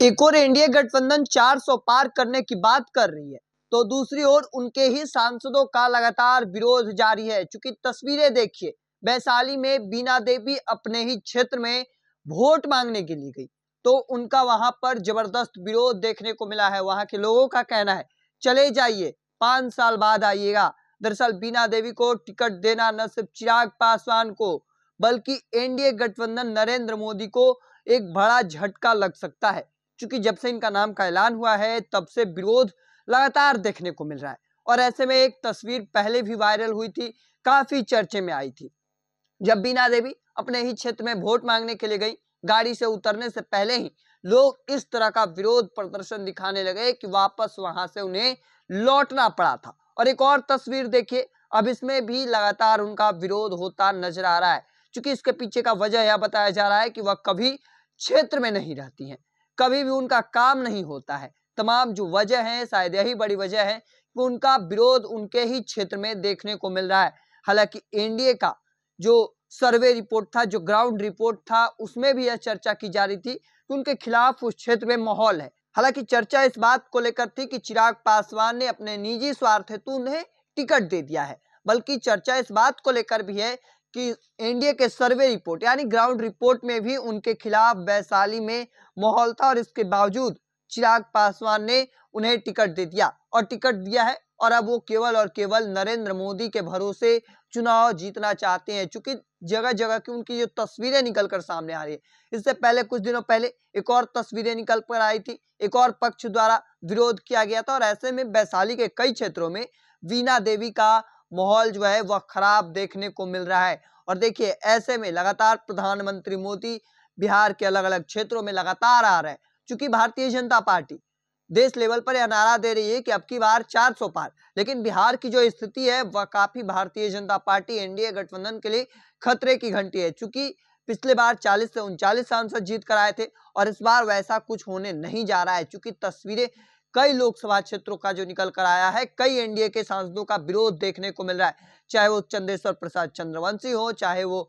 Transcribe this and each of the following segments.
एक और एनडीए गठबंधन 400 पार करने की बात कर रही है, तो दूसरी ओर उनके ही सांसदों का लगातार विरोध जारी है। चूंकि तस्वीरें देखिए, वैशाली में बीना देवी अपने ही क्षेत्र में वोट मांगने के लिए गई, तो उनका वहां पर जबरदस्त विरोध देखने को मिला है। वहां के लोगों का कहना है चले जाइए, 5 साल बाद आइएगा। दरअसल बीना देवी को टिकट देना न सिर्फ चिराग पासवान को बल्कि एनडीए गठबंधन नरेंद्र मोदी को एक बड़ा झटका लग सकता है। क्योंकि जब से इनका नाम का ऐलान हुआ है तब से विरोध लगातार देखने को मिल रहा है। और ऐसे में एक तस्वीर पहले भी वायरल हुई थी, काफी चर्चे में आई थी, जब बीना देवी अपने ही क्षेत्र में वोट मांगने के लिए गई। गाड़ी से उतरने से पहले ही लोग इस तरह का विरोध प्रदर्शन दिखाने लगे कि वापस वहां से उन्हें लौटना पड़ा था। और एक और तस्वीर देखिए, अब इसमें भी लगातार उनका विरोध होता नजर आ रहा है। क्योंकि इसके पीछे का वजह यह बताया जा रहा है कि वह कभी क्षेत्र में नहीं रहती हैं, कभी भी उनका काम नहीं होता है। तमाम जो वजह है, शायद यही बड़ी वजह है कि उनका विरोध उनके ही क्षेत्र में देखने को मिल रहा है। हालांकि एनडीए का जो सर्वे रिपोर्ट था, जो ग्राउंड रिपोर्ट था, उसमें भी यह चर्चा की जा रही थी कि उनके खिलाफ उस क्षेत्र में माहौल है। हालांकि चर्चा इस बात को लेकर थी कि चिराग पासवान ने अपने निजी स्वार्थ हेतु उन्हें टिकट दे दिया है, बल्कि चर्चा इस बात को लेकर भी है कि एनडीए के सर्वे रिपोर्ट यानी ग्राउंड रिपोर्ट में भी उनके खिलाफ वैशाली में माहौल था। और इसके बावजूद चिराग पासवान ने उन्हें टिकट दे दिया और टिकट दिया है। और अब वो केवल और केवल नरेंद्र मोदी के भरोसे चुनाव जीतना चाहते हैं। चूंकि जगह जगह की उनकी जो तस्वीरें निकल कर सामने आ रही है, इससे पहले कुछ दिनों पहले एक और तस्वीरें निकल कर आई थी, एक और पक्ष द्वारा विरोध किया गया था। और ऐसे में वैशाली के कई क्षेत्रों में बीना देवी का माहौल जो है वह खराब देखने को मिल रहा है। और देखिए, ऐसे में लगातार प्रधानमंत्री मोदी बिहार के अलग अलग क्षेत्रों में लगातार आ रहे हैं। चूंकि भारतीय जनता पार्टी देश लेवल पर यह नारा दे रही है कि अब की बार 400 पार, लेकिन बिहार की जो स्थिति है वह काफी भारतीय जनता पार्टी एनडीए गठबंधन के लिए खतरे की घंटी है। चूंकि पिछले बार 40 से 39 सांसद जीत कर आए थे और इस बार वैसा कुछ होने नहीं जा रहा है। चूंकि तस्वीरें कई लोकसभा क्षेत्रों का जो निकल कर आया है, कई एनडीए के सांसदों का विरोध देखने को मिल रहा है। चाहे वो चंदेश्वर प्रसाद चंद्रवंशी हो, चाहे वो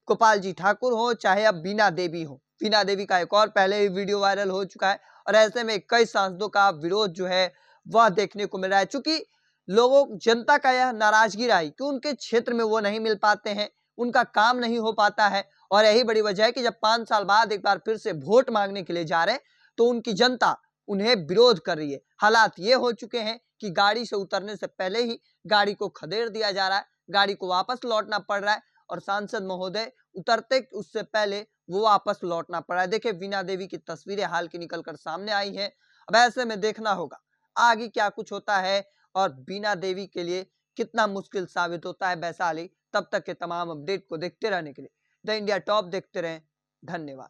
गोपाल जी ठाकुर हो, चाहे अब बीना देवी हो। बीना देवी का एक और पहले ही वीडियो वायरल हो चुका है। और ऐसे में कई सांसदों का विरोध जो है वह देखने को मिल रहा है। चूंकि लोगों जनता का यह नाराजगी रही कि उनके क्षेत्र में वो नहीं मिल पाते हैं, उनका काम नहीं हो पाता है। और यही बड़ी वजह है कि जब 5 साल बाद एक बार फिर से वोट मांगने के लिए जा रहे हैं तो उनकी जनता उन्हें विरोध कर रही है। हालात ये हो चुके हैं कि गाड़ी से उतरने से पहले ही गाड़ी को खदेड़ दिया जा रहा है, गाड़ी को वापस लौटना पड़ रहा है। और सांसद महोदय उतरते उससे पहले वो वापस लौटना पड़ा है। देखिए, बीना देवी की तस्वीरें हाल की निकलकर सामने आई हैं। अब ऐसे में देखना होगा आगे क्या कुछ होता है और बीना देवी के लिए कितना मुश्किल साबित होता है वैशाली। तब तक के तमाम अपडेट को देखते रहने के लिए द इंडिया टॉप देखते रहें। धन्यवाद।